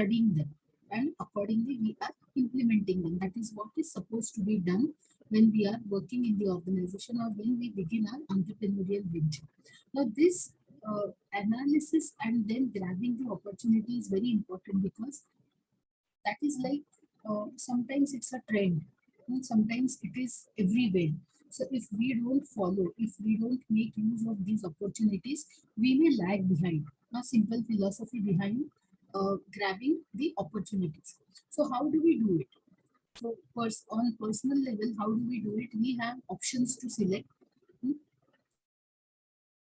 studying them, and accordingly we are implementing them. That is what is supposed to be done when we are working in the organization or when we begin our entrepreneurial venture. Now, this analysis and then grabbing the opportunity is very important, because that is like sometimes it's a trend and sometimes it is everywhere. So if we don't follow, if we don't make use of these opportunities, we may lag behind. A simple philosophy behind grabbing the opportunities. So how do we do it? So on personal level, how do we do it? We have options to select. Hmm,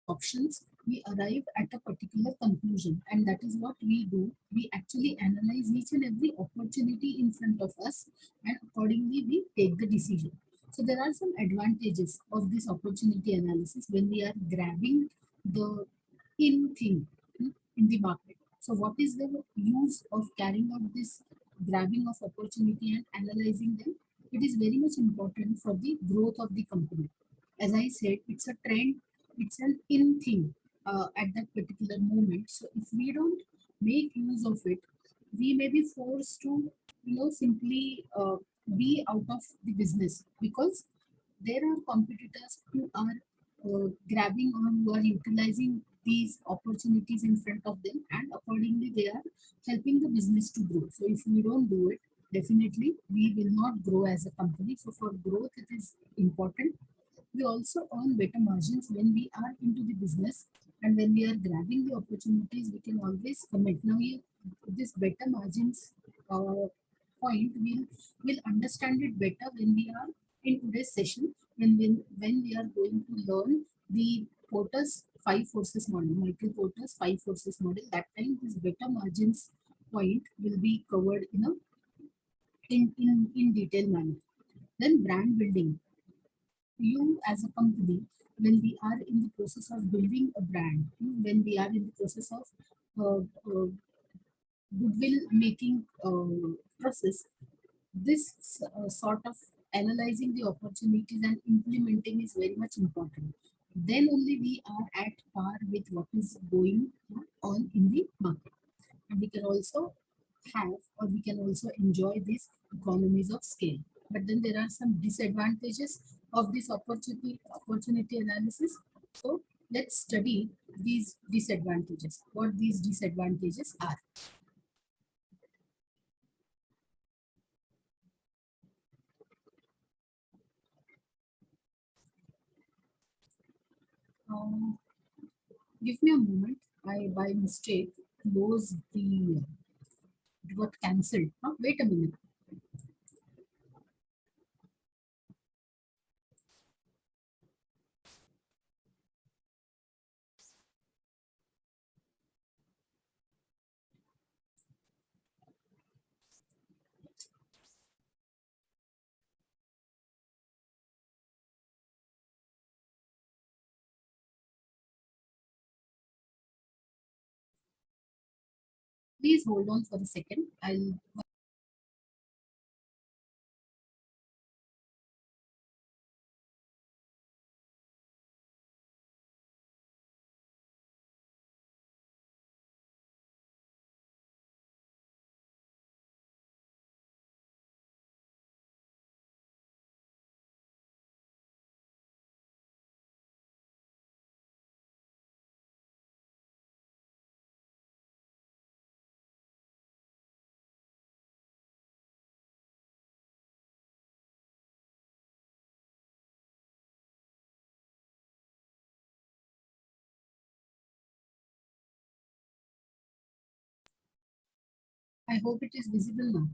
options, we arrive at a particular conclusion, and that is what we do. We actually analyze each and every opportunity in front of us, and accordingly we take the decision. So there are some advantages of this opportunity analysis when we are grabbing the in thing, in the market. So what is the use of carrying out this grabbing of opportunity and analyzing them? It is very much important for the growth of the company. As I said, it's a trend, it's an in thing at that particular moment. So if we don't make use of it, we may be forced to, simply be out of the business, because there are competitors who are grabbing or who are utilizing these opportunities in front of them, and accordingly they are helping the business to grow. So if we don't do it, definitely we will not grow as a company. So for growth, it is important. We also earn better margins when we are into the business, and when we are grabbing the opportunities, we can always commit. Now, this better margins uh, point, we'll understand it better when we are in today's session, when we are going to learn the Porter's five forces model, Michael Porter's five forces model. That time, this better margins point will be covered in detail manner. Then brand building. You as a company, when we are in the process of building a brand, when we are in the process of uh, uh, goodwill making process, this sort of analyzing the opportunities and implementing is very much important. Then only we are at par with what is going on in the market, and we can also have, or we can also enjoy these economies of scale. But then there are some disadvantages of this opportunity analysis. So let's study these disadvantages, what these disadvantages are. um, Give me a moment. I by mistake closed the, it got cancelled. Wait a minute. Please hold on for a second. I'll I hope it is visible now.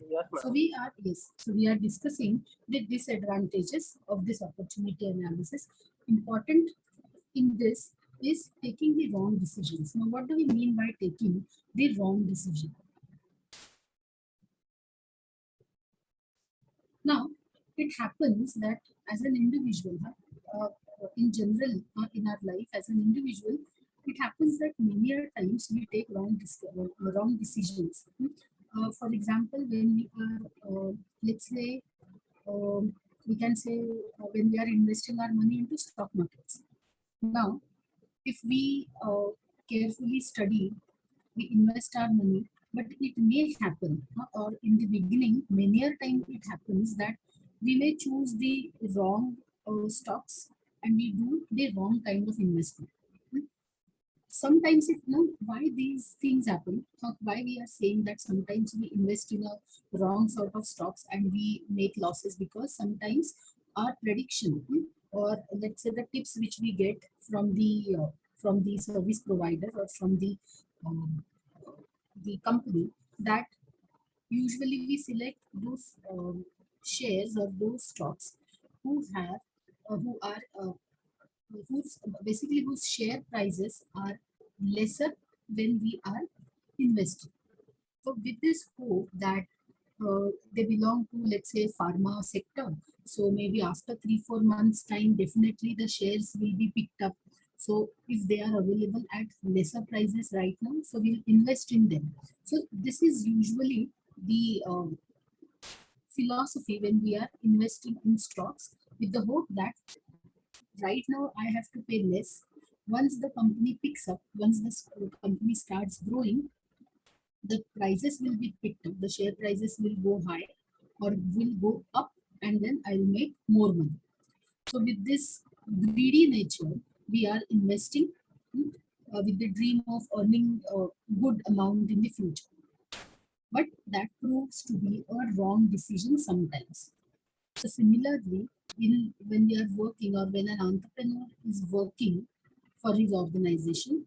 Yes, So ma'am. we are discussing the disadvantages of this opportunity analysis. Important in this is taking the wrong decisions. Now, what do we mean by taking the wrong decision? Now, it happens that as an individual, uh, in general, in our life as an individual, it happens that many a times we take wrong decisions. For example, when we are, let's say, we can say when we are investing our money into stock markets. Now, if we carefully study, we invest our money, but it may happen, or in the beginning, many a time it happens that we may choose the wrong stocks and we do the wrong kind of investment. Sometimes it know why these things happen, why we are saying that sometimes we invest in a wrong sort of stocks and we make losses, because sometimes our prediction, or let's say the tips which we get from the service provider or from um, the company, that usually we select those shares or those stocks who have who are whose basically whose share prices are lesser when we are investing. So with this hope that they belong to, let's say, pharma sector. So maybe after 3 4 months time, definitely the shares will be picked up. So if they are available at lesser prices right now, so we'll invest in them. So this is usually the philosophy when we are investing in stocks, with the hope that right now I have to pay less. Once the company picks up, once the company starts growing, the prices will be picked up, the share prices will go high or will go up, and then I'll make more money. So with this greedy nature, we are investing, mm, with the dream of earning a good amount in the future. But that proves to be a wrong decision sometimes. So similarly, when we are working or when an entrepreneur is working for his organization,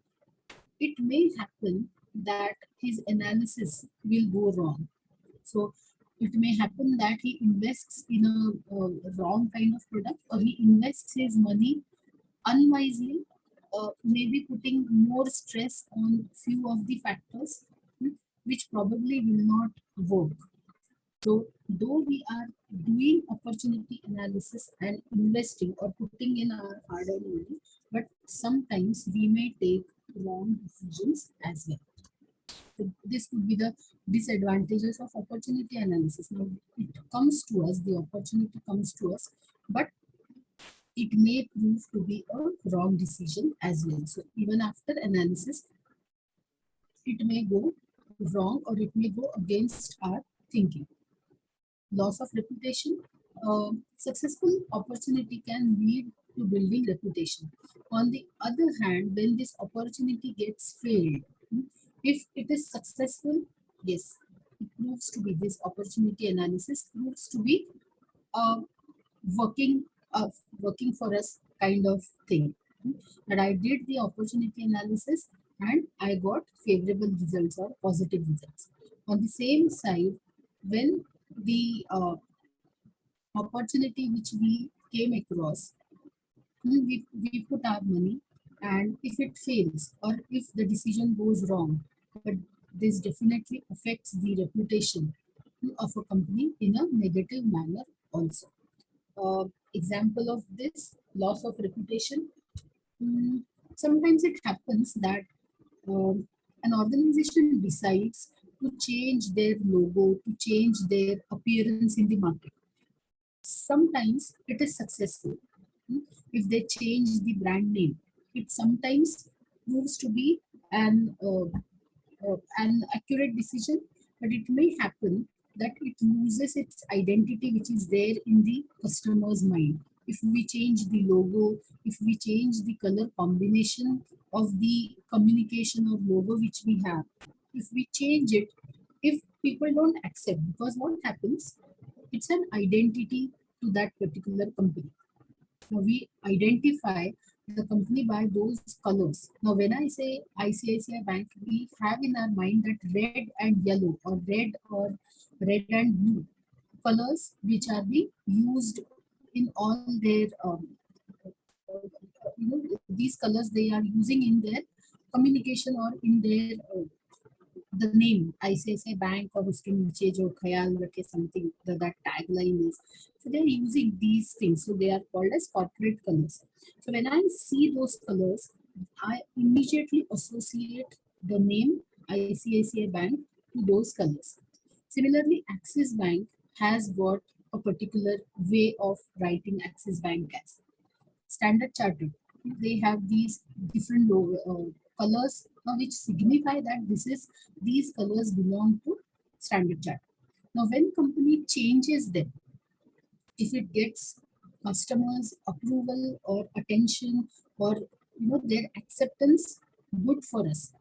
it may happen that his analysis will go wrong. So it may happen that he invests in a wrong kind of product, or he invests his money unwisely, maybe putting more stress on few of the factors, which probably will not work. So, though we are doing opportunity analysis and investing or putting in our hard-earned money, but sometimes we may take wrong decisions as well. So this could be the disadvantages of opportunity analysis. Now, it comes to us, the opportunity comes to us, but it may prove to be a wrong decision as well. So even after analysis, it may go wrong or it may go against our thinking. Loss of reputation. Successful opportunity can lead to building reputation. On the other hand, when this opportunity gets failed, if it is successful, yes, it proves to be, this opportunity analysis proves to be a working uh, working for us kind of thing. That I did the opportunity analysis and I got favorable results or positive results. On the same side, when the opportunity which we came across, we put our money, and if it fails or if the decision goes wrong, but this definitely affects the reputation of a company in a negative manner also. Example of this loss of reputation. Mm, Sometimes it happens that an organization decides to change their logo, to change their appearance in the market. Sometimes it is successful. Mm, If they change the brand name, it sometimes proves to be an accurate decision, but it may happen that it loses its identity, which is there in the customer's mind. If we change the logo, if we change the color combination of the communication or logo which we have, if we change it, if people don't accept, because what happens, it's an identity to that particular company. Now we identify the company by those colors. Now, when I say ICICI Bank, we have in our mind that red and yellow, or red and blue colors, which are being used in all their these colors they are using in their communication or in their the name ICICI Bank, or उसके नीचे जो ख्याल रखे something that tagline is. So they are using these things. So they are called as corporate colors. So when I see those colors, I immediately associate the name ICICI Bank to those colors. Similarly, Axis Bank has got a particular way of writing Axis Bank as. Standard Chartered, they have these different colors which signify that these colors belong to Standard Chart. Now, when company changes them, if it gets customers approval or attention or their acceptance, good for us.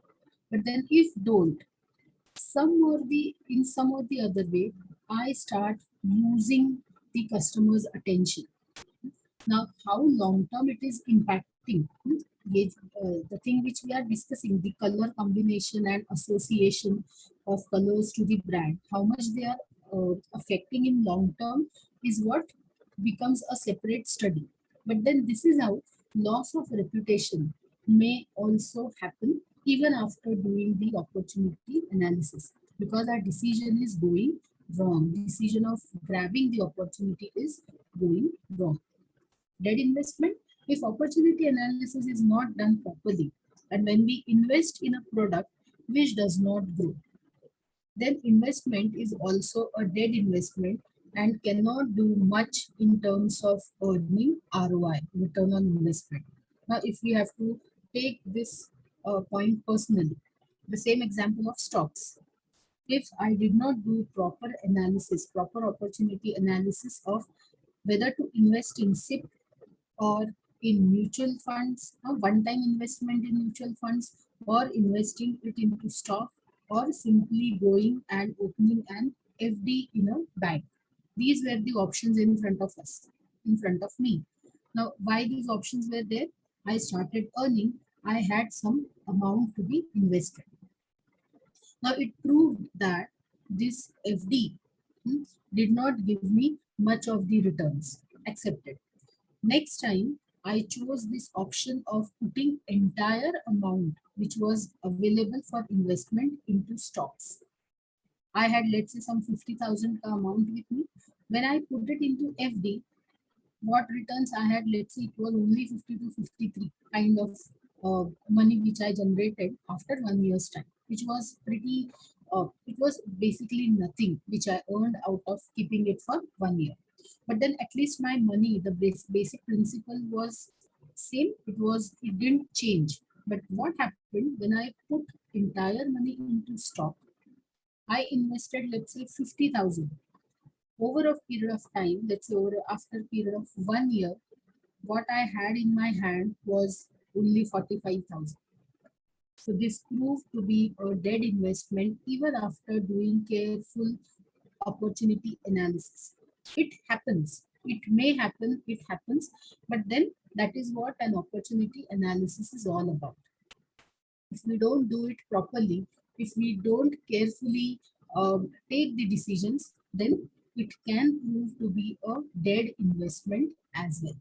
But then if don't, some or the other way, I start losing the customer's attention. Now, how long term it is impacting? The thing which we are discussing, the color combination and association of colors to the brand, how much they are affecting in long term is what becomes a separate study. But then this is how loss of reputation may also happen even after doing the opportunity analysis, because our decision is going wrong. Decision of grabbing the opportunity is going wrong. Dead investment, if opportunity analysis is not done properly, and when we invest in a product which does not grow, then investment is also a dead investment and cannot do much in terms of earning ROI, return on investment. Now, if we have to take this point personally, the same example of stocks. If I did not do proper analysis, proper opportunity analysis of whether to invest in SIP or in mutual funds, a one-time investment in mutual funds, or investing it into stock, or simply going and opening an FD in a bank. These were the options in front of us, in front of me. Now, why these options were there? I started earning, I had some amount to be invested. Now, it proved that this FD did not give me much of the returns. Accepted. Next time, I chose this option of putting entire amount which was available for investment into stocks. I had, let's say, some 50,000 amount with me. When I put it into FD, what returns I had, let's say it was only 50 to 53 kind of money which I generated after 1 year's time, which was pretty, it was basically nothing which I earned out of keeping it for 1 year. But then at least my money, the basic principle was same. It didn't change. But what happened when I put entire money into stock? I invested, let's say, 50,000 over a period of time. Let's say over after a period of 1 year, what I had in my hand was only 45,000. So this proved to be a dead investment even after doing careful opportunity analysis. It happens. It may happen. It happens. But then that is what an opportunity analysis is all about. If we don't do it properly, if we don't carefully take the decisions, then it can prove to be a dead investment as well.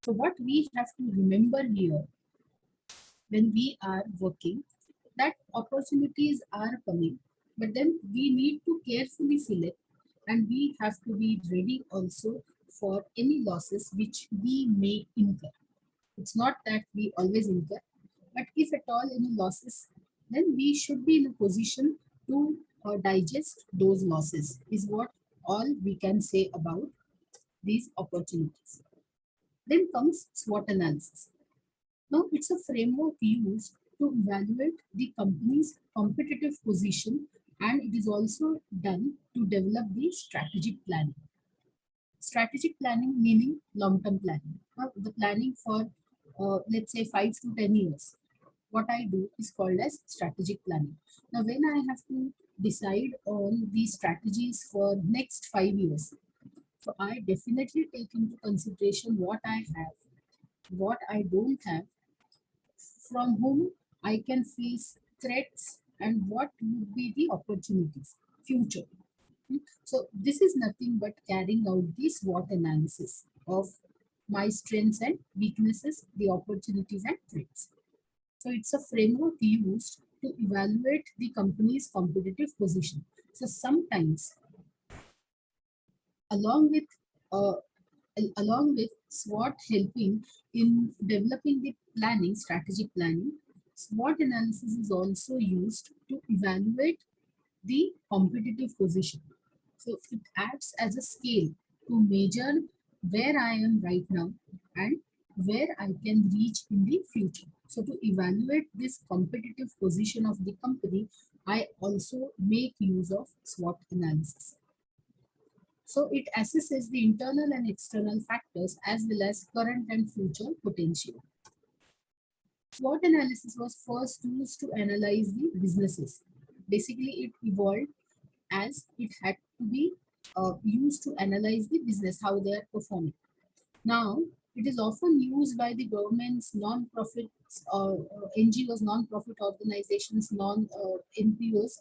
So what we have to remember here when we are working, that opportunities are coming, but then we need to carefully select, and we have to be ready also for any losses which we may incur. It's not that we always incur, but if at all any losses, then we should be in a position to digest those losses, is what all we can say about these opportunities. Then comes SWOT analysis. Now, it's a framework used to evaluate the company's competitive position, and it is also done to develop the strategic planning. Strategic planning meaning long-term planning. The planning for, let's say, 5 to 10 years. What I do is called as strategic planning. Now, when I have to decide on the strategies for next 5 years, so I definitely take into consideration what I have, what I don't have, from whom I can face threats, and what would be the opportunities, future. So this is nothing but carrying out the SWOT analysis of my strengths and weaknesses, the opportunities and threats. So it's a framework used to evaluate the company's competitive position. So sometimes along with uh, along with SWOT helping in developing the planning, strategic planning, SWOT analysis is also used to evaluate the competitive position. So it acts as a scale to measure where I am right now and where I can reach in the future. So to evaluate this competitive position of the company, I also make use of SWOT analysis. So it assesses the internal and external factors as well as current and future potential. SWOT analysis was first used to analyze the businesses. Basically, it evolved as it had to be used to analyze the business, how they are performing. Now, it is often used by the governments, non-profits, NGOs, non-profit organizations, non-NPOs,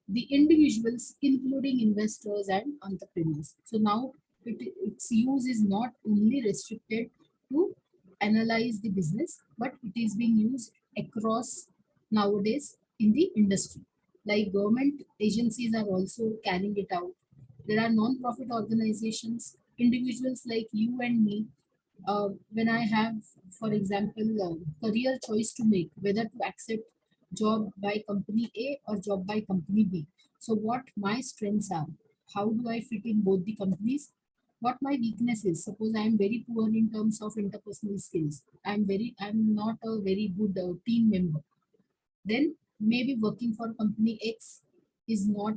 the individuals, including investors and entrepreneurs. So now its use is not only restricted to analyze the business, but it is being used across nowadays in the industry. Like government agencies are also carrying it out. There are non-profit organizations, individuals like you and me. When I have, for example, career choice to make, whether to accept job by company A or job by company B. So what my strengths are, how do I fit in both the companies? What my weakness is. Suppose I am very poor in terms of interpersonal skills. I'm not a very good team member. Then maybe working for company X is not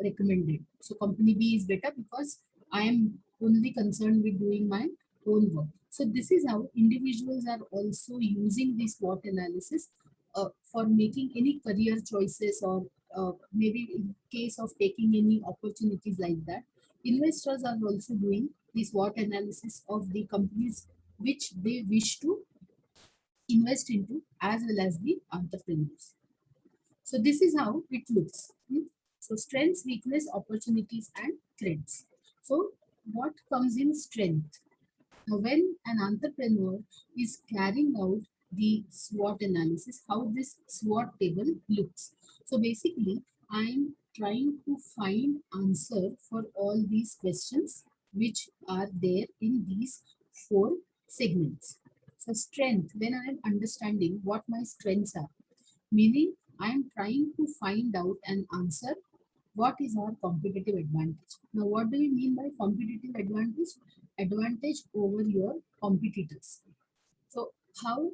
recommended. So company B is better because I am only concerned with doing my own work. So this is how individuals are also using this SWOT analysis for making any career choices, or maybe in case of taking any opportunities like that. Investors are also doing this SWOT analysis of the companies which they wish to invest into, as well as the entrepreneurs. So this is how it looks. So strengths, weakness, opportunities, and threats. So what comes in strength? Now, when an entrepreneur is carrying out the SWOT analysis, how this SWOT table looks. So basically, I'm trying to find answer for all these questions which are there in these four segments. So strength, when I am understanding what my strengths are, meaning I am trying to find out and answer what is our competitive advantage. Now, what do you mean by competitive advantage? Advantage over your competitors. So, how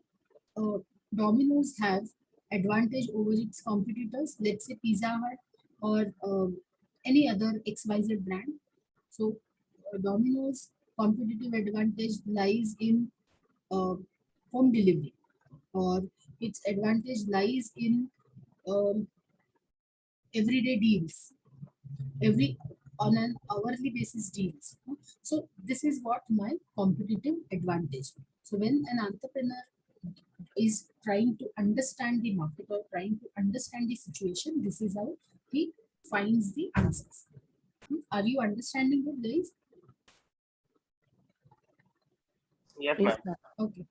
uh, Domino's have advantage over its competitors? Let's say Pizza Hut or any other XYZ brand. So, Domino's competitive advantage lies in uh, home delivery, or its advantage lies in um, everyday deals, every on an hourly basis deals. So this is what my competitive advantage. So when an entrepreneur is trying to understand the market or trying to understand the situation, this is how he finds the answers. Are you understanding it, guys? Yes, Yes, ma'am. ma'am. Okay.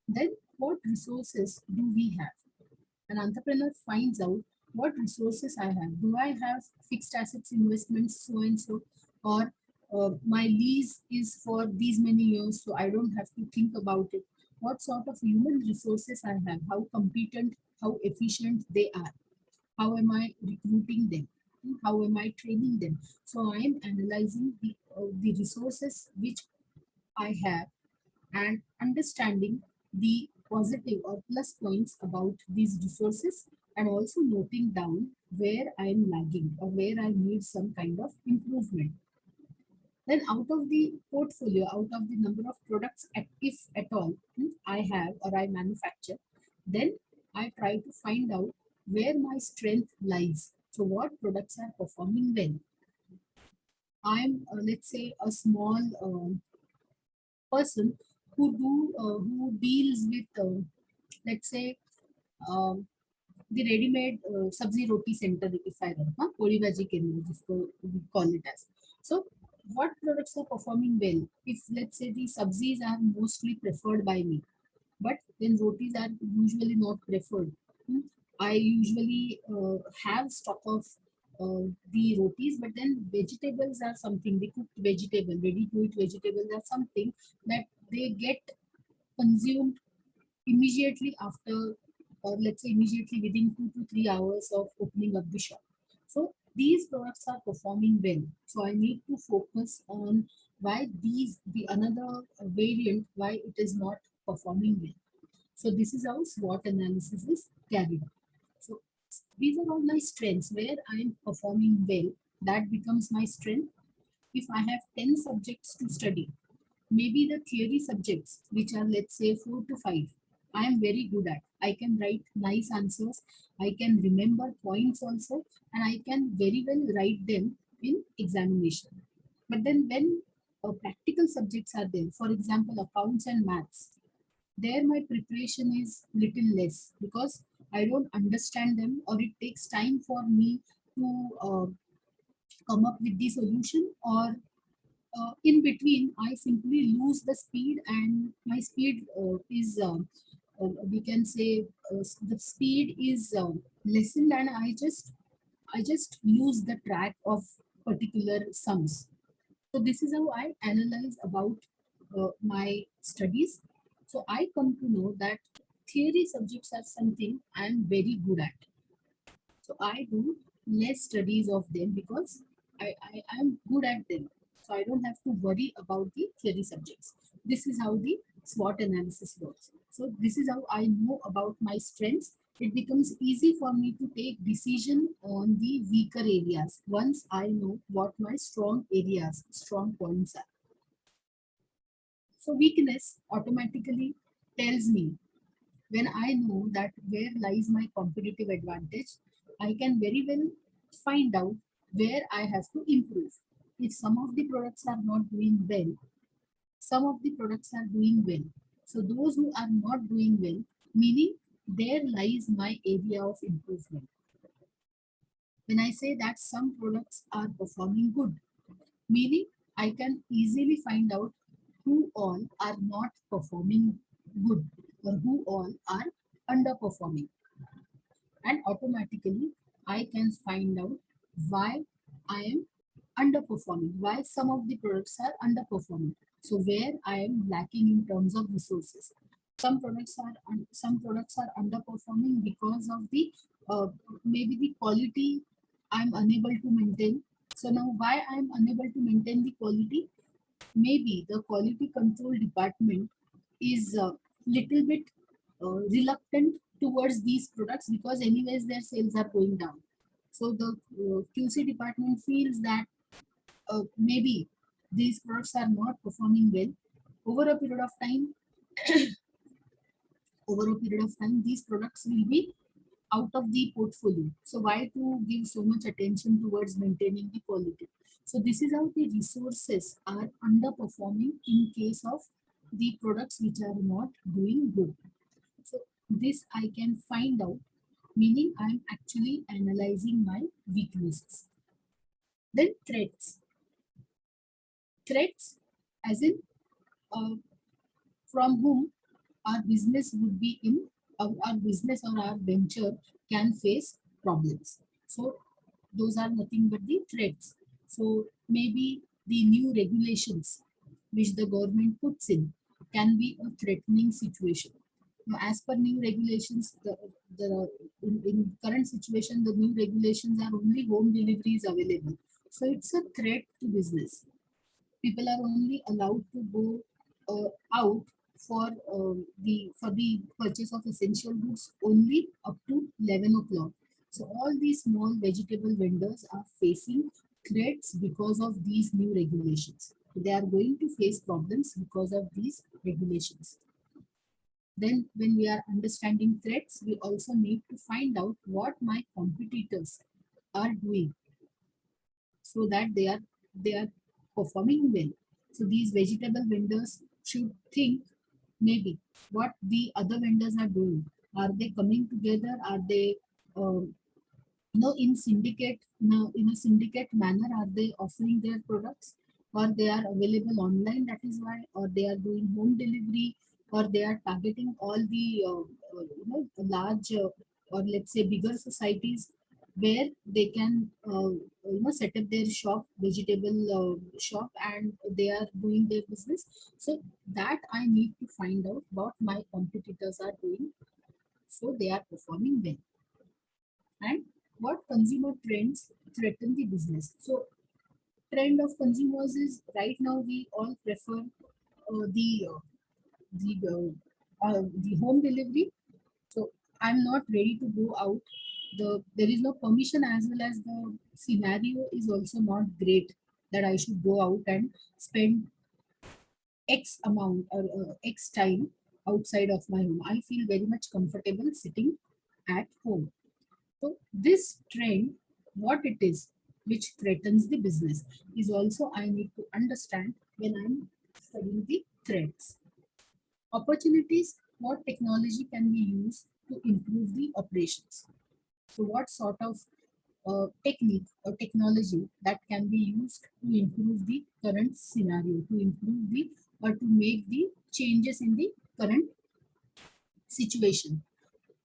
Then what resources do we have? An entrepreneur finds out what resources I have. Do I have fixed assets, investments, so and so, or my lease is for these many years, so I don't have to think about it. What sort of human resources I have? How competent, how efficient they are? How am I recruiting them? How am I training them? So I am analyzing the resources which I have, and understanding the positive or plus points about these resources, and also noting down where I am lagging or where I need some kind of improvement. Then out of the portfolio, out of the number of products, if at all I have or I manufacture, then I try to find out where my strength lies. So what products are performing well. I'm let's say a small person who deals with let's say um, the ready-made sabzi roti center, if I run, puri bhaji kendra, jisko we call it as. So what products are performing well? If let's say the sabzis are mostly preferred by me, but then rotis are usually not preferred. Hmm, I usually have stock of the rotis, but then vegetables are something, the cooked vegetable, ready to eat vegetables are something that they get consumed immediately after, or let's say immediately within 2 to 3 hours of opening up the shop. So these products are performing well. So I need to focus on why the another variant, why it is not performing well. So this is how SWOT analysis is carried out. So these are all my strengths where I am performing well. That becomes my strength. If I have 10 subjects to study, maybe the theory subjects, which are let's say 4 to 5, I am very good at. I can write nice answers, I can remember points also, and I can very well write them in examination. But then when practical subjects are there, for example, accounts and maths, there my preparation is little less because I don't understand them, or it takes time for me to come up with the solution, or in between I simply lose the speed, and my speed is we can say the speed is lessened, and I just lose the track of particular sums. So this is how I analyze about my studies. So I come to know that theory subjects are something I am very good at. So I do less studies of them because I am good at them. So I don't have to worry about the theory subjects. This is how the SWOT analysis works. So this is how I know about my strengths. It becomes easy for me to take decision on the weaker areas once I know what my strong areas, strong points are. So weakness automatically tells me, when I know that where lies my competitive advantage, I can very well find out where I have to improve. If some of the products are not doing well, some of the products are doing well. So those who are not doing well, meaning there lies my area of improvement. When I say that some products are performing good, meaning I can easily find out who all are not performing good or who all are underperforming, and automatically I can find out why I am underperforming, why some of the products are underperforming. So where I am lacking in terms of resources. Some products are underperforming because of the maybe the quality I'm unable to maintain. So now why I'm unable to maintain the quality? Maybe the quality control department is a little bit reluctant towards these products because anyways their sales are going down. So the QC department feels that maybe these products are not performing well. Over a period of time, these products will be out of the portfolio. So why to give so much attention towards maintaining the quality? So this is how the resources are underperforming in case of the products which are not doing good. So this I can find out, meaning I'm actually analyzing my weaknesses. Then threats. Threats as in uh, from whom our business would be in, our business or our venture can face problems. So those are nothing but the threats. So maybe the new regulations which the government puts in can be a threatening situation. Now, as per new regulations, in current situation, the new regulations are only home deliveries available. So it's a threat to business. People are only allowed to go out for the purchase of essential goods only up to 11 o'clock. So all these small vegetable vendors are facing threats because of these new regulations. They are going to face problems because of these regulations. Then when we are understanding threats, we also need to find out what my competitors are doing so that they are performing well. So these vegetable vendors should think maybe what the other vendors are doing. Are they coming together? Are they in syndicate, in a syndicate manner? Are they offering their products, or they are available online? That is why, or they are doing home delivery, or they are targeting all the large or let's say bigger societies where they can set up their shop, vegetable shop, and they are doing their business. So that I need to find out what my competitors are doing, so they are performing well, and what consumer trends threaten the business. So trend of consumers is right now we all prefer the the home delivery. So I'm not ready to go out. There is no permission, as well as the scenario is also not great that I should go out and spend X amount or X time outside of my home. I feel very much comfortable sitting at home. So this trend, what it is, which threatens the business, is also I need to understand when I'm studying the threats. Opportunities, what technology can be used to improve the operations. So what sort of technique or technology that can be used to improve the current scenario, to improve the or to make the changes in the current situation.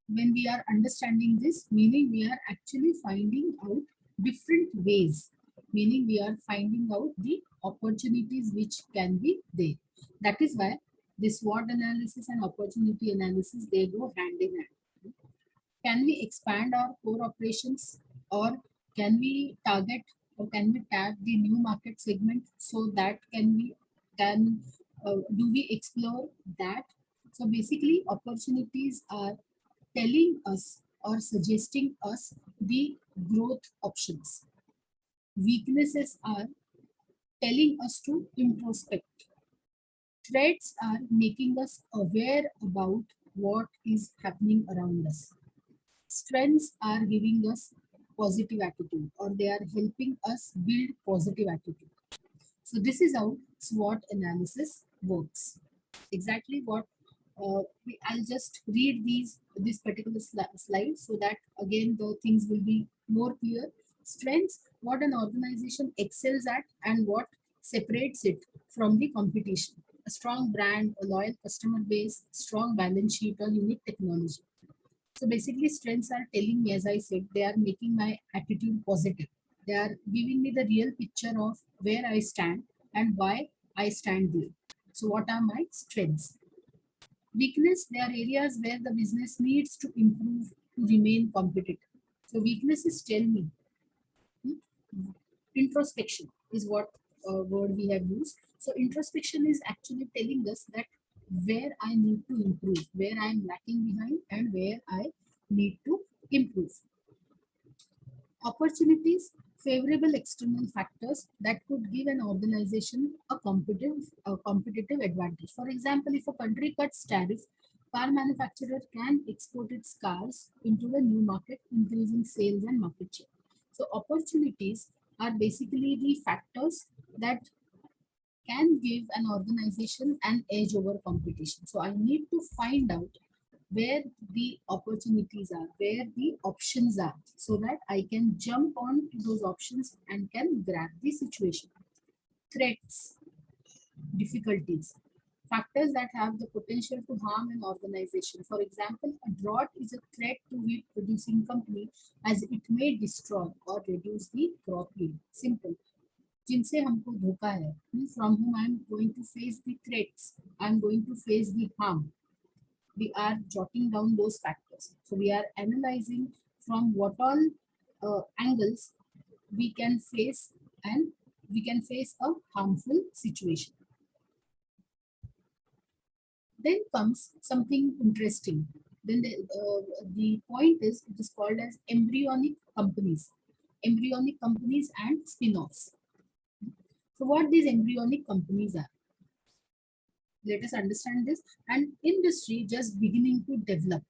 When we are understanding this, meaning we are actually finding out different ways, meaning we are finding out the opportunities which can be there. That is why this SWOT analysis and opportunity analysis, they go hand in hand. Can we expand our core operations, or can we target or can we tap the new market segment, so that can do we explore that? So basically opportunities are telling us or suggesting us the growth options. Weaknesses are telling us to introspect. Threats are making us aware about what is happening around us. Strengths are giving us positive attitude, or they are helping us build positive attitude. So this is how SWOT analysis works. Exactly what I'll just read this particular slide, so that again the things will be more clear. Strengths, what an organization excels at and what separates it from the competition. A strong brand, a loyal customer base, strong balance sheet, or unique technology. So basically, strengths are telling me, as I said, they are making my attitude positive. They are giving me the real picture of where I stand and why I stand there. So, what are my strengths? Weakness, they are areas where the business needs to improve to remain competitive. So, weaknesses tell me. hmm, Introspection is what word we have used. So, introspection is actually telling us that where I need to improve, where I am lacking behind, and where I need to improve. Opportunities, favorable external factors that could give an organization a competitive advantage. For example, if a country cuts tariff, car manufacturer can export its cars into the new market, increasing sales and market share. So opportunities are basically the factors that can give an organization an edge over competition. So I need to find out where the opportunities are, where the options are, so that I can jump on to those options and can grab the situation. Threats, difficulties, factors that have the potential to harm an organization. For example, a drought is a threat to wheat producing company, as it may destroy or reduce the crop yield. Simple. जिनसे हमको धोखा है, from whom I am going to face the threats, I am going to face the harm. We are jotting down those factors. So we are analyzing from what all angles we can face, and we can face a harmful situation. Then comes something interesting. Then the point is, it is called as embryonic companies and spin-offs. So what these embryonic companies are? Let us understand this. An industry just beginning to develop,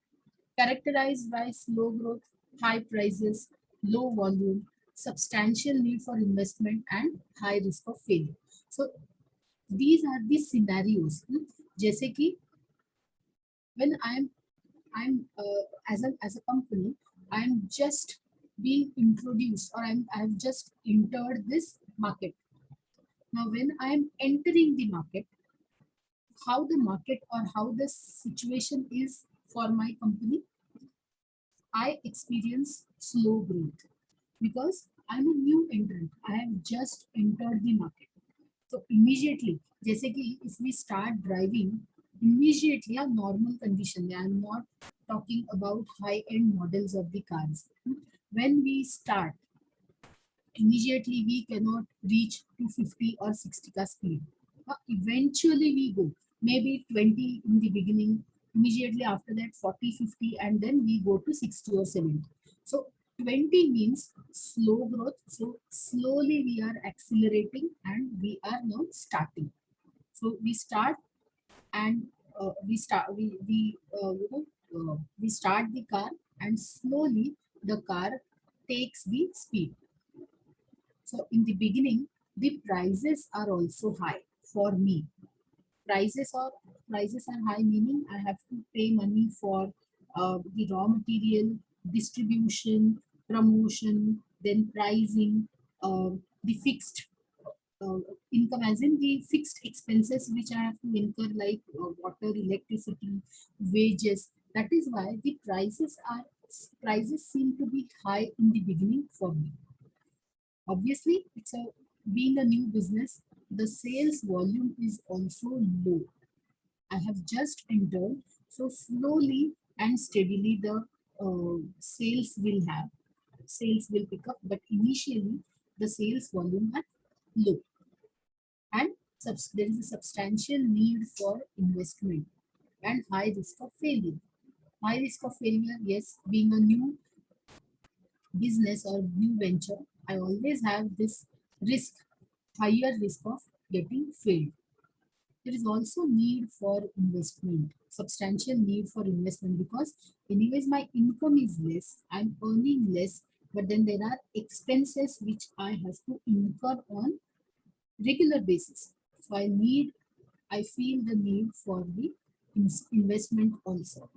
characterized by slow growth, high prices, low volume, substantial need for investment, and high risk of failure. So these are the scenarios. जैसे कि when as a company, I'm just being introduced, or I've just entered this market. Now when I'm entering the market, how the market or how the situation is for my company, I experience slow growth because I'm a new entrant. I have just entered the market. So immediately, जैसे कि if we start driving, immediately a normal condition. I'm not talking about high-end models of the cars. When we start, immediately we cannot reach to 50 or 60 ka speed. Eventually we go, maybe 20 in the beginning, Immediately after that 40, 50, and then we go to 60 or 70. So 20 means slow growth. So slowly we are accelerating and we are now starting. So we start and we start the car and slowly the car takes the speed. So in the beginning, the prices are also high for me. Prices are prices are high, meaning I have to pay money for the raw material, distribution, promotion, then pricing, the fixed uh, income, as in the fixed expenses which I have to incur, like water, electricity, wages. That is why the prices seem to be high in the beginning for me. Obviously, it's a being a new business, the sales volume is also low. I have just entered, so slowly and steadily the sales will pick up, but initially the sales volume are low, and there is a substantial need for investment and high risk of failure. High risk of failure, yes, being a new business or new venture, I always have this risk, higher risk of getting failed. There is also need for investment, substantial need for investment, because anyways my income is less, I'm earning less, but then there are expenses which I have to incur on regular basis. So I feel the need for the investment also.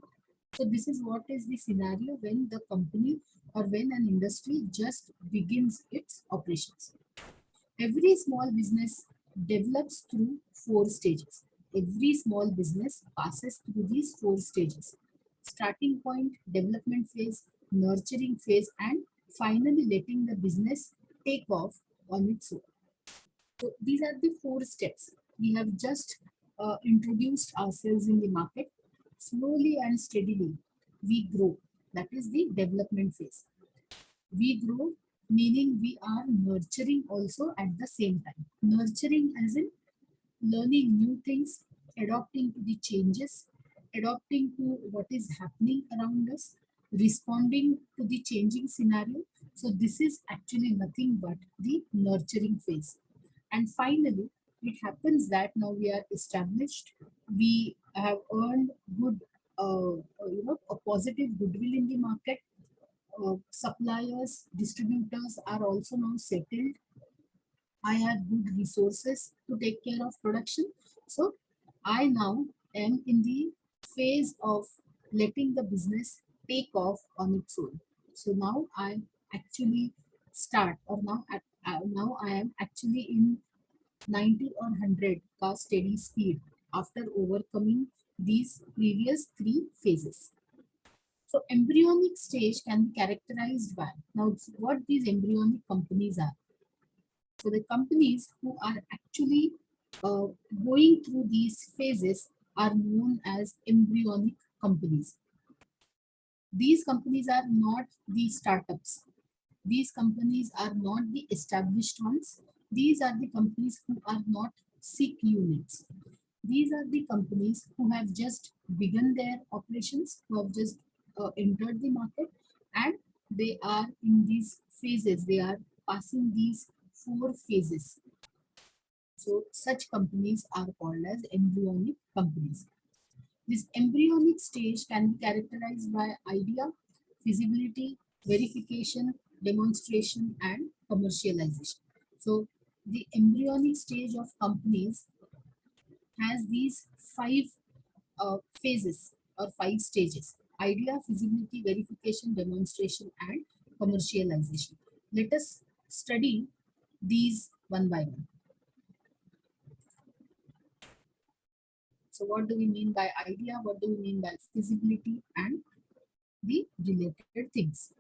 So this is what is the scenario when the company or when an industry just begins its operations. Every small business develops through four stages. Every small business passes through these four stages: starting point, development phase, nurturing phase, and finally letting the business take off on its own. So these are the four steps. We have just introduced ourselves in the market. Slowly and steadily, we grow. That is the development phase. We grow, meaning we are nurturing also at the same time. Nurturing as in learning new things, adapting to the changes, adapting to what is happening around us, responding to the changing scenario. So this is actually nothing but the nurturing phase. And finally, it happens that now we are established, we have earned good, a positive goodwill in the market. Suppliers, distributors are also now settled. I have good resources to take care of production. So I now am in the phase of letting the business take off on its own. So now I actually start, or now I am actually in 90 or 100 car steady speed after overcoming these previous three phases. So embryonic stage can be characterized by, now what these embryonic companies are. So the companies who are actually uh, going through these phases are known as embryonic companies. These companies are not the startups. These companies are not the established ones. These are the companies who are not sick units. These are the companies who have just begun their operations, who have just entered the market, and they are in these phases. They are passing these four phases. So such companies are called as embryonic companies. This embryonic stage can be characterized by idea, feasibility, verification, demonstration, and commercialization. So the embryonic stage of companies has these five phases or five stages: idea, feasibility, verification, demonstration, and commercialization. Let us study these one by one. So what do we mean by idea? What do we mean by feasibility and the related things?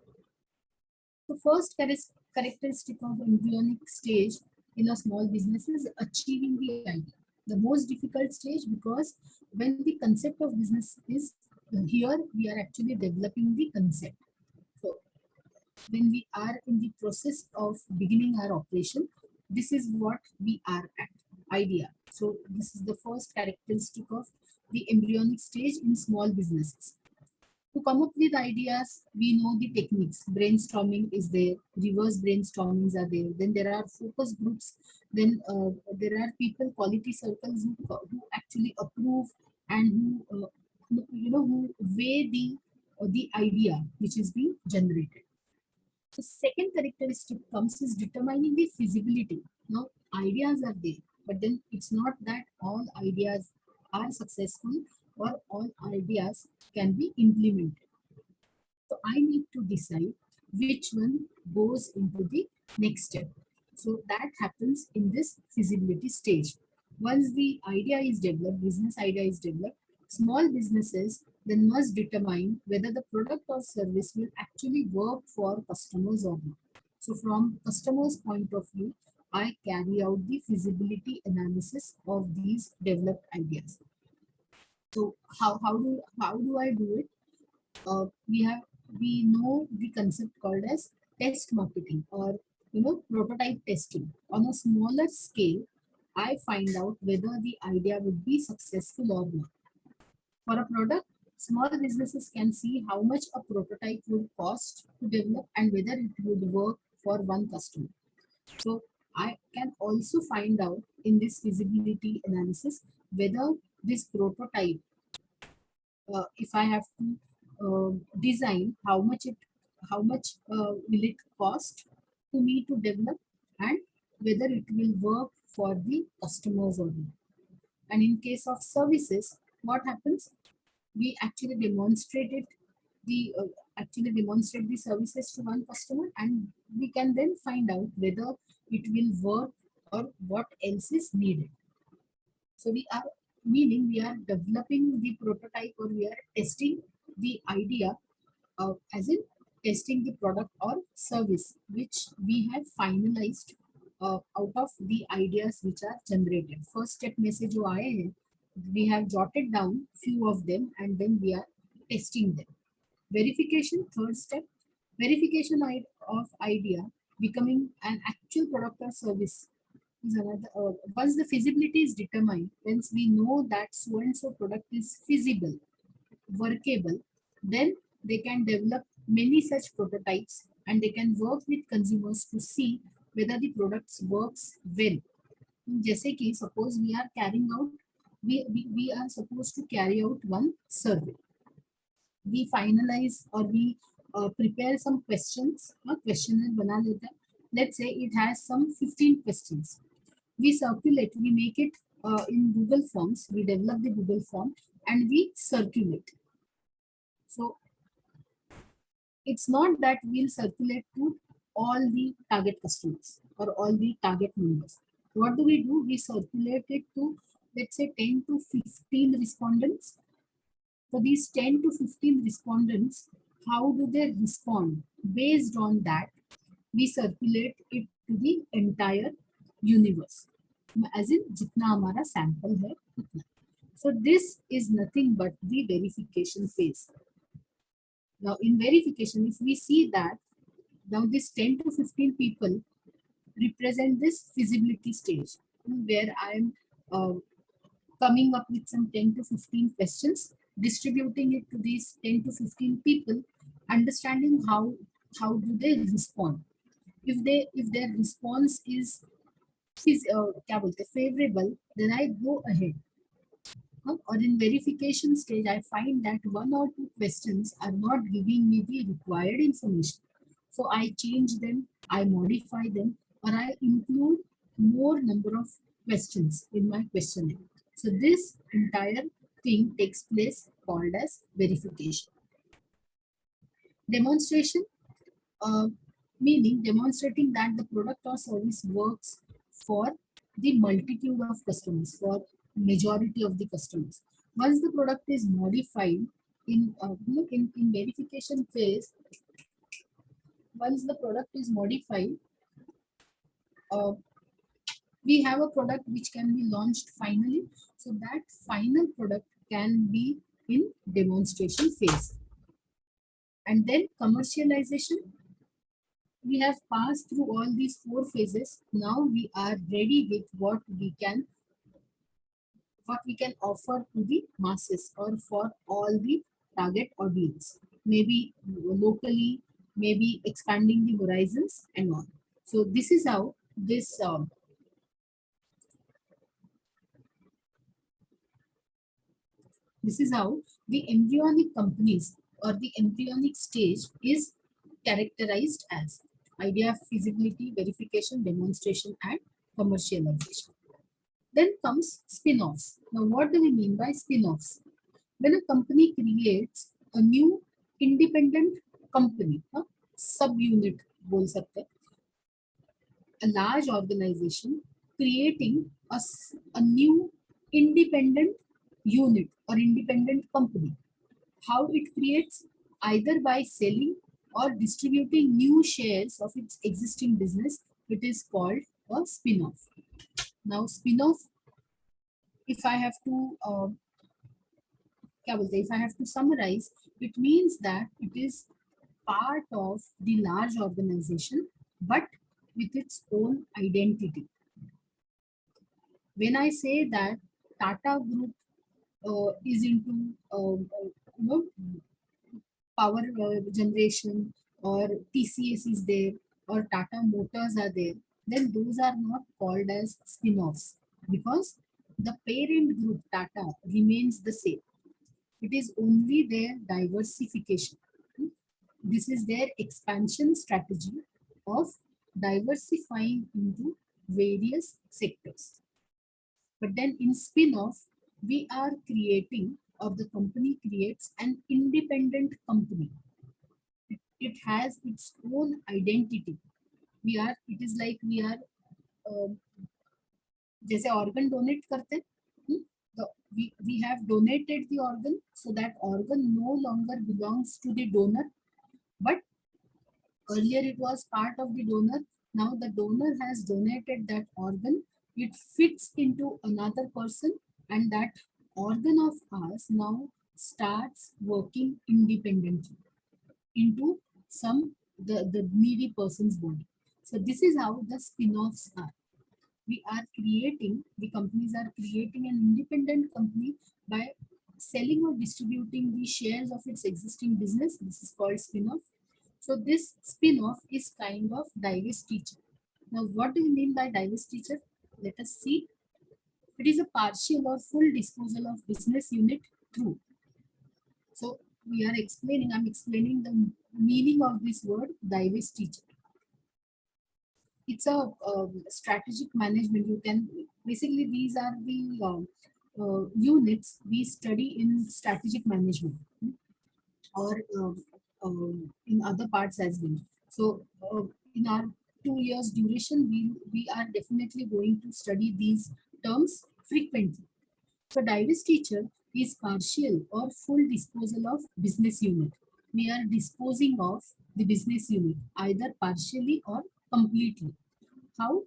The first characteristic of embryonic stage in a small business is achieving the idea. The most difficult stage, because when the concept of business is here, we are actually developing the concept. So when we are in the process of beginning our operation, this is what we are at. idea. So this is the first characteristic of the embryonic stage in small businesses. To come up with ideas, we know the techniques. Brainstorming is there, reverse brainstormings are there. Then there are focus groups. Then there are people quality circles who actually approve and who weigh the idea which is being generated. The second characteristic comes is determining the feasibility. Now, ideas are there, but then it's not that all ideas are successful or all ideas can be implemented. So I need to decide which one goes into the next step. So that happens in this feasibility stage. Once the idea is developed, business idea is developed, small businesses then must determine whether the product or service will actually work for customers or not. So from customers' point of view, I carry out the feasibility analysis of these developed ideas. So how do I do it? We know the concept called as test marketing, or prototype testing. On a smaller scale, I find out whether the idea would be successful or not. For a product, small businesses can see how much a prototype would cost to develop and whether it would work for one customer. So I can also find out in this feasibility analysis whether this prototype, if I have to design, how much will it cost to me to develop, and whether it will work for the customers or not. And in case of services, what happens? We actually demonstrate the services to one customer, and we can then find out whether it will work or what else is needed. So we are developing the prototype, or we are testing the idea, as in testing the product or service which we have finalized out of the ideas which are generated. First step में से जो आए हैं, we have jotted down few of them and then we are testing them. Verification, third step, verification of idea becoming an actual product or service is another. Once the feasibility is determined, once we know that so and so product is feasible, workable, then they can develop many such prototypes and they can work with consumers to see whether the products works well. जैसे कि suppose we are supposed to carry out one survey. We finalize, or we prepare some questions. Questionnaire बना लेते हैं. Let's say it has some 15 questions. We circulate, we make it in Google Forms. We develop the Google Form and we circulate. So it's not that we'll circulate to all the target customers or all the target members. What do? We circulate it to, let's say, 10 to 15 respondents. For these 10 to 15 respondents, how do they respond? Based on that, we circulate it to the entire universe. As in, जितना हमारा sample है उतना. So this is nothing but the verification phase. Now in verification, if we see that now this 10 to 15 people represent this feasibility stage, where I am coming up with some 10 to 15 questions, distributing it to these 10 to 15 people, understanding how do they respond. If their response is क्या बोलते favorable, then I go ahead. Or in verification stage, I find that one or two questions are not giving me the required information. So I change them, I modify them, or I include more number of questions in my questionnaire. So this entire thing takes place called as verification. Demonstration, uh, meaning demonstrating that the product or service works for the multitude of customers, for majority of the customers. Once the product is modified in verification phase, once the product is modified, uh, we have a product which can be launched finally. So that final product can be in demonstration phase. And then commercialization, we have passed through all these four phases. Now we are ready with what we can what we can offer to the masses or for all the target audience, maybe locally, maybe expanding the horizons and all. So this is how the embryonic companies or the embryonic stage is characterized as idea, feasibility, verification, demonstration, and commercialization. Then comes spin-offs. Now, what do we mean by spin-offs? When a company creates a new independent company, subunit बोल सकते हैं, a large organization creating a new independent unit or independent company. How it creates? Either by selling or distributing new shares of its existing business, it is called a spin-off. Now, spin-off, if I have to if I have to summarize, it means that it is part of the large organization, but with its own identity. When I say that Tata Group is into power generation, or TCS is there, or Tata Motors are there, then those are not called as spin-offs because the parent group Tata remains the same. It is only their diversification. This is their expansion strategy of diversifying into various sectors. But then in spin-off, we are creating, or the company creates an independent company. It has its own identity. It is like we are जैसे organ donate करते हैं, we have donated the organ, so that organ no longer belongs to the donor, but earlier it was part of the donor. Now the donor has donated that organ, it fits into another person, and that organ of ours now starts working independently into the needy person's body. So this is how the spin-offs are. The companies are creating an independent company by selling or distributing the shares of its existing business. This is called spin-off. So this spin-off is kind of divestiture. Now, what do you mean by divestiture? Let us see. It is a partial or full disposal of business unit through. So I'm explaining the meaning of this word divestiture. It's a strategic management. You can basically, these are the units we study in strategic management, or in other parts as well. So in our 2 years duration, we are definitely going to study these terms frequently. So divestiture is partial or full disposal of business unit. We are disposing of the business unit either partially or completely. How?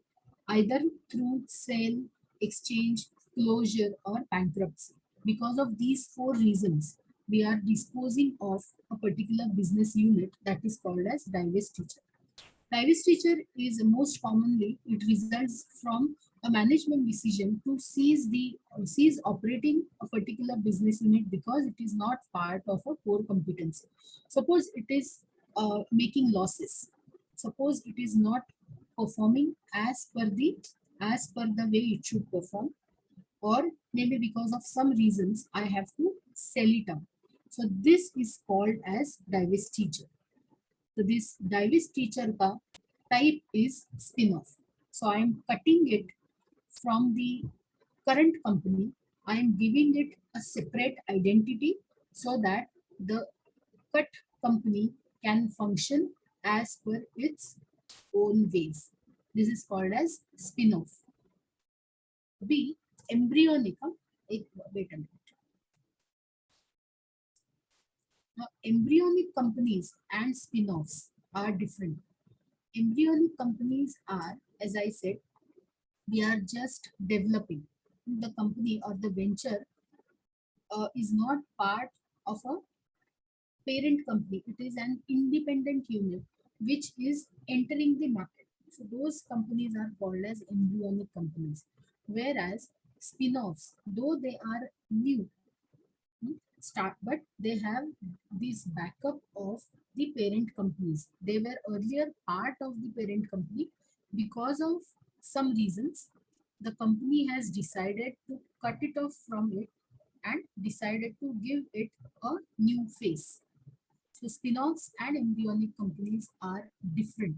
Either through sale, exchange, closure, or bankruptcy. Because of these four reasons, we are disposing of a particular business unit, that is called as divestiture. Divestiture is most commonly, it results from a management decision to cease operating a particular business unit because it is not part of a core competency. Suppose it is making losses. Suppose it is not performing as per the way it should perform, or maybe because of some reasons I have to sell it out. So this is called as divestiture. So this divestiture ka type is spin-off. So I am cutting it from the current company. I am giving it a separate identity so that the cut company can function as per its own ways. This is called as spin-off. B. Embryonic. Wait a minute. Now, embryonic companies and spin-offs are different. Embryonic companies are, as I said, we are just developing. The company or the venture is not part of a parent company. It is an independent unit which is entering the market. So those companies are called as embryonic companies. Whereas spin-offs, though they are new, but they have this backup of the parent companies. They were earlier part of the parent company. Because of some reasons, the company has decided to cut it off from it and decided to give it a new face. So spin-offs and embryonic companies are different,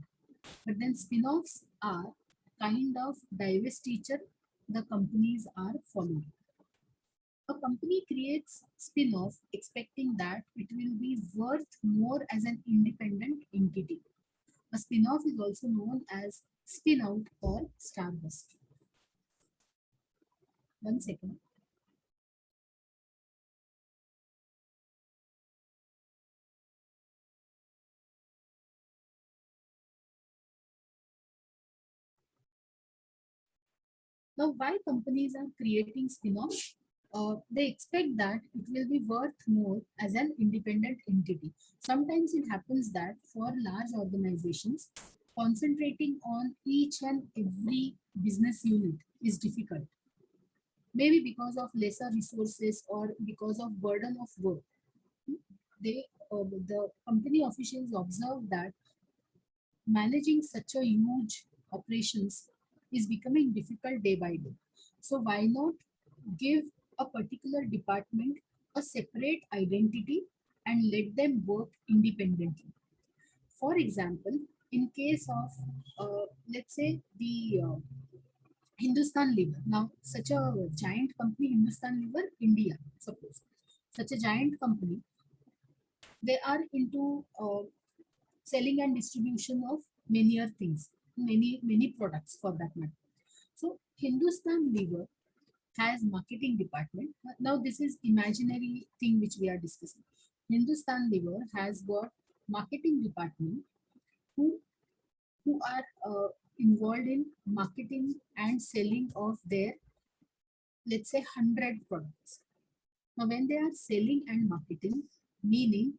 but then spin-offs are kind of divestiture the companies are following. A company creates spin-off expecting that it will be worth more as an independent entity. A spin-off is also known as spin-out or starburst. One second. Now, why companies are creating spin-offs? They expect that it will be worth more as an independent entity. Sometimes it happens that for large organizations, concentrating on each and every business unit is difficult. Maybe because of lesser resources or because of burden of work. The company officials observe that managing such a huge operations is becoming difficult day by day. So why not give a particular department a separate identity and let them work independently? For example, in case of let's say the Hindustan Liver. Now, such a giant company, Hindustan Liver, India, suppose, such a giant company, they are into selling and distribution of many other things, many products for that matter. So Hindustan Liver has marketing department. Now this is imaginary thing which we are discussing. Hindustan Liver has got marketing department who who are involved in marketing and selling of their, let's say, 100 products. Now when they are selling and marketing, meaning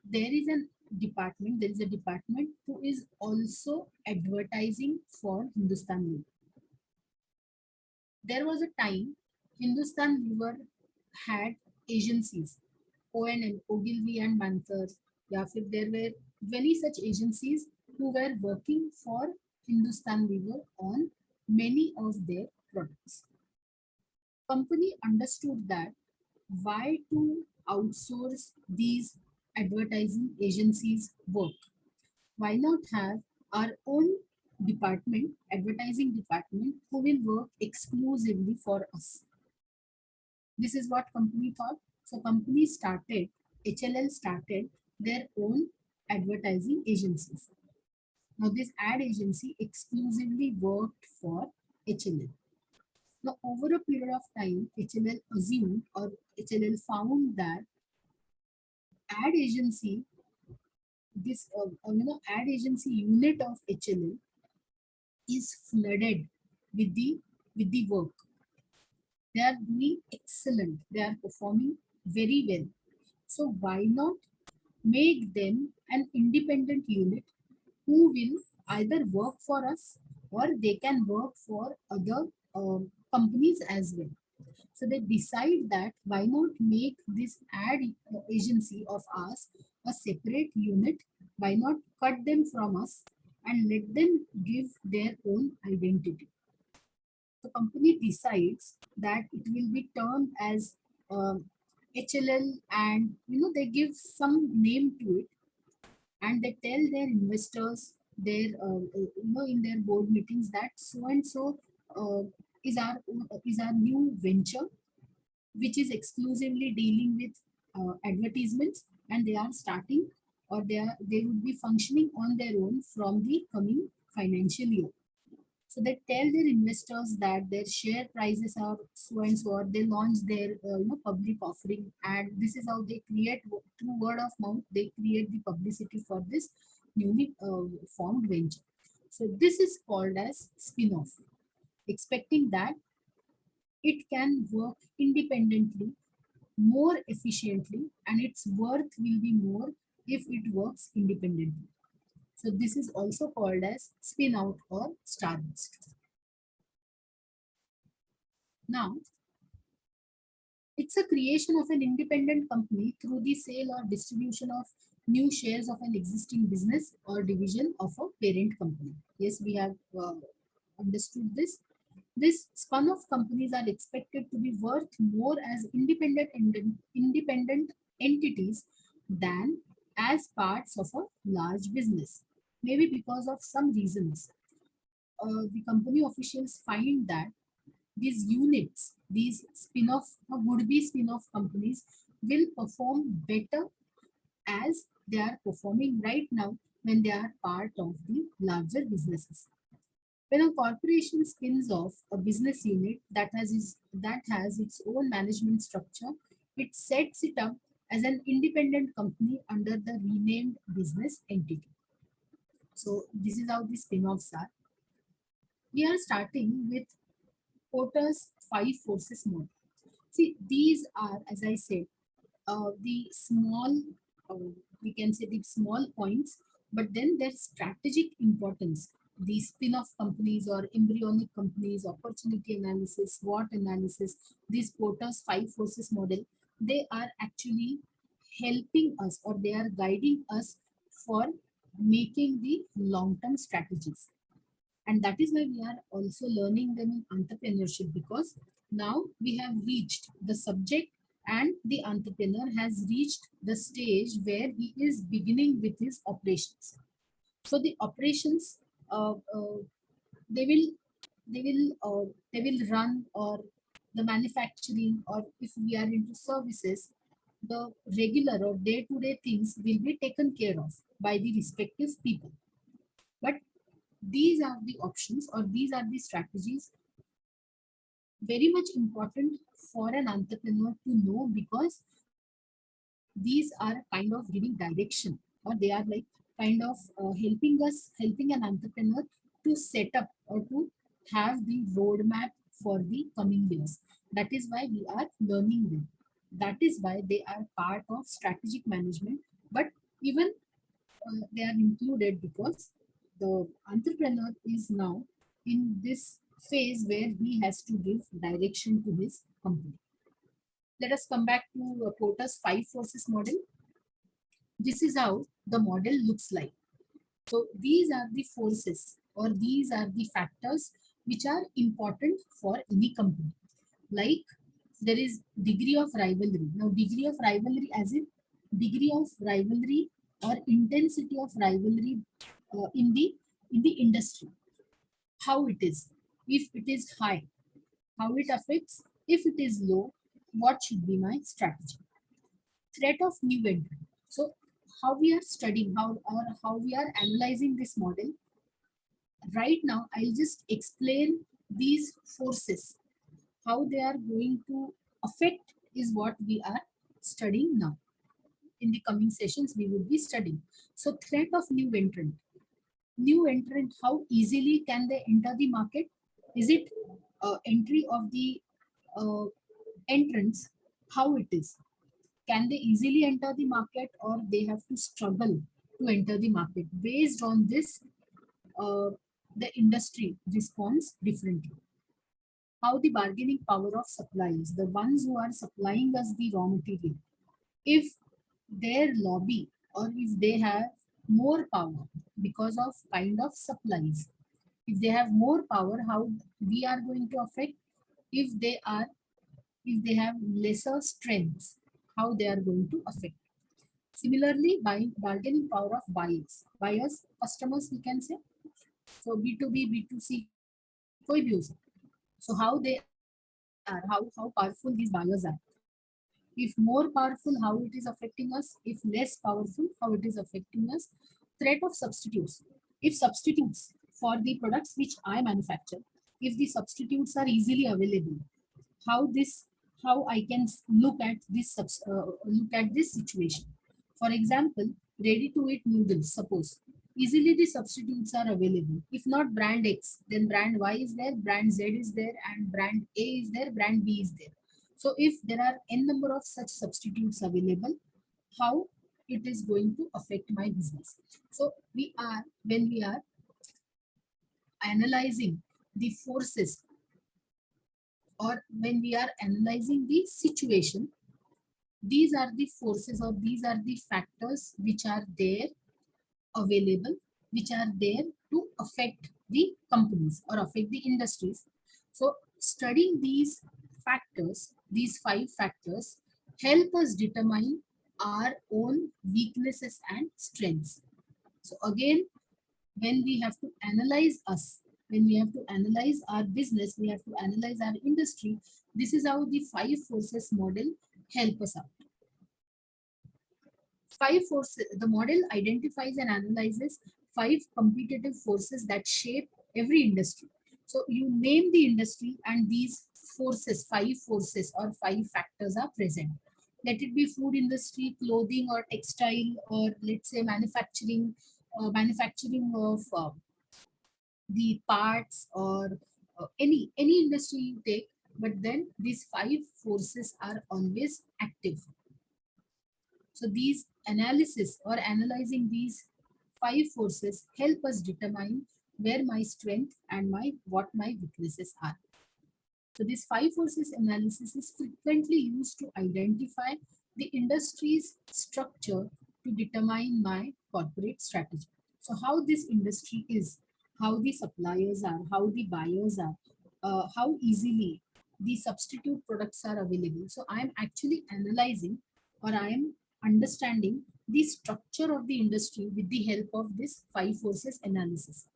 there is a department who is also advertising for Hindustan Liver. There was a time Hindustan Liver had agencies, O&M, Ogilvy and Manther. Yeah, there were many such agencies who were working for Hindustan Liver on many of their products. Company understood that why to outsource these advertising agencies work? Why not have our own department, advertising department, who will work exclusively for us? This is what company thought. So company started, HLL started their own advertising agencies. Now this ad agency exclusively worked for HLL. Now over a period of time, HLL assumed or HLL found that ad agency, this ad agency unit of HLL is flooded with the work. They are doing excellent. They are performing very well. So why not make them an independent unit who will either work for us or they can work for other companies as well. So they decide that why not make this ad agency of ours a separate unit? Why not cut them from us and let them give their own identity? The company decides that it will be termed as HLL, and they give some name to it, and they tell their investors, their in their board meetings, that so and so uh, is our new venture which is exclusively dealing with advertisements, and they are starting, or they would be functioning on their own from the coming financial year. So they tell their investors that their share prices are so and so, or they launch their public offering, and this is how they create, through word of mouth, they create the publicity for this newly formed venture. So this is called as spin-off, expecting that it can work independently more efficiently and its worth will be more if it works independently. So this is also called as spin out or starburst. Now, it's a creation of an independent company through the sale or distribution of new shares of an existing business or division of a parent company. Yes, we have understood this. This spun-off companies are expected to be worth more as independent entities than as parts of a large business. Maybe because of some reasons, the company officials find that these units, these spin-off or would-be spin-off companies will perform better as they are performing right now when they are part of the larger businesses. When a corporation spins off a business unit that has its own management structure, it sets it up as an independent company under the renamed business entity. So this is how the spin-offs are. We are starting with Porter's five forces model. See, these are, as I said, the small, uh, we can say the small points, but then their strategic importance. These spin-off companies or embryonic companies, opportunity analysis, SWOT analysis, these Porter's five forces model, they are actually helping us or they are guiding us for making the long-term strategies. And that is why we are also learning them in entrepreneurship, because now we have reached the subject and the entrepreneur has reached the stage where he is beginning with his operations. So the operations, uh, uh, they will they will run, or the manufacturing, or if we are into services, the regular or day-to-day things will be taken care of by the respective people. But these are the options, or these are the strategies very much important for an entrepreneur to know, because these are kind of giving direction, or they are like kind of helping an entrepreneur to set up or to have the roadmap for the coming years. That is why we are learning them. That is why they are part of strategic management. But even they are included because the entrepreneur is now in this phase where he has to give direction to his company. Let us come back to Porter's five forces model. This is how the model looks like. So these are the forces, or these are the factors which are important for any company. Like, there is degree of rivalry. Now degree of rivalry, as in degree of rivalry or intensity of rivalry in the industry. How it is. If it is high, how it affects. If it is low, what should be my strategy? Threat of new entrant. So how we are studying, how we are analyzing this model. Right now, I'll just explain these forces. How they are going to affect is what we are studying now. In the coming sessions, we will be studying. So threat of new entrant. New entrant, how easily can they enter the market? Is it entry of the uh, entrants? How it is? Can they easily enter the market, or they have to struggle to enter the market? Based on this, uh, the industry responds differently. How the bargaining power of suppliers, the ones who are supplying us the raw material, if their lobby, or if they have more power because of kind of supplies, if they have more power, how we are going to affect. If they are, if they have lesser strengths, how they are going to affect. Similarly, bargaining power of buyers, customers, we can say. So B2B, B2C, कोई भी हो सकता है. So how they are, how powerful these buyers are. If more powerful, how it is affecting us. If less powerful, how it is affecting us. Threat of substitutes. If substitutes for the products which I manufacture, if the substitutes are easily available, how this, how I can look at this look at this situation. For example, ready to eat noodles, suppose easily the substitutes are available. If not brand X, then brand Y is there, brand Z is there, and brand A is there, brand B is there. So if there are n number of such substitutes available, how it is going to affect my business. So we are, when we are analyzing the forces or when we are analyzing the situation, these are the forces or these are the factors which are there available, which are there to affect the companies or affect the industries. So studying these factors, these 5 factors, help us determine our own weaknesses and strengths. So again, when we have to analyze us, when we have to analyze our business, we have to analyze our industry. This is how the 5 forces model help us out. 5 forces, the model identifies and analyzes 5 competitive forces that shape every industry. So you name the industry and these forces, 5 forces or 5 factors are present. Let it be food industry, clothing or textile, or let's say manufacturing, manufacturing of the parts, or any industry you take, but then these 5 forces are always active. So these analysis or analyzing these 5 forces help us determine where my strength and my what my weaknesses are. So this 5 forces analysis is frequently used to identify the industry's structure to determine my corporate strategy. So how this industry is, how the suppliers are, how the buyers are, how easily the substitute products are available. So I am actually analyzing, or I am understanding the structure of the industry with the help of this 5 forces analysis.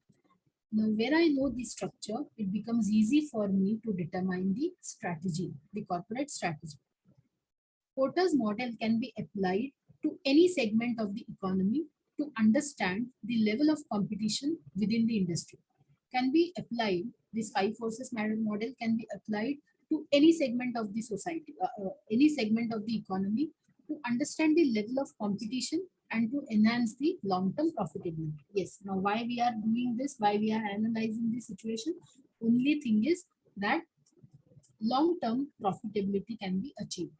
Now, where I know the structure, it becomes easy for me to determine the strategy, the corporate strategy. Porter's model can be applied to any segment of the economy to understand the level of competition within the industry. Can be applied, this 5 forces model can be applied to any segment of the society, any segment of the economy, to understand the level of competition and to enhance the long-term profitability. Yes, now why we are doing this, why we are analyzing the situation, only thing is that long-term profitability can be achieved.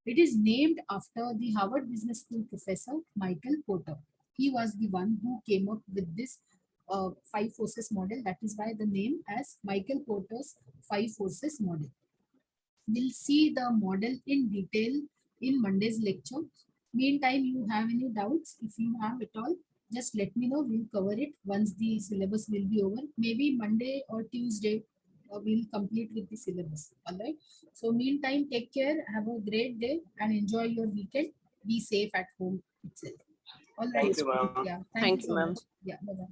It is named after the Harvard Business School professor Michael Porter. He was the one who came up with this 5 forces model. That is why the name as Michael Porter's 5 forces model. We'll see the model in detail in Monday's lecture. Meantime, you have any doubts? If you have at all, just let me know. We'll cover it once the syllabus will be over. Maybe Monday or Tuesday, we'll complete with the syllabus. All right. So meantime, take care. Have a great day and enjoy your weekend. Be safe at home itself. All right. Thank you, ma'am. Yeah. Thank Thank you you, so ma'am. much. Yeah. Bye bye.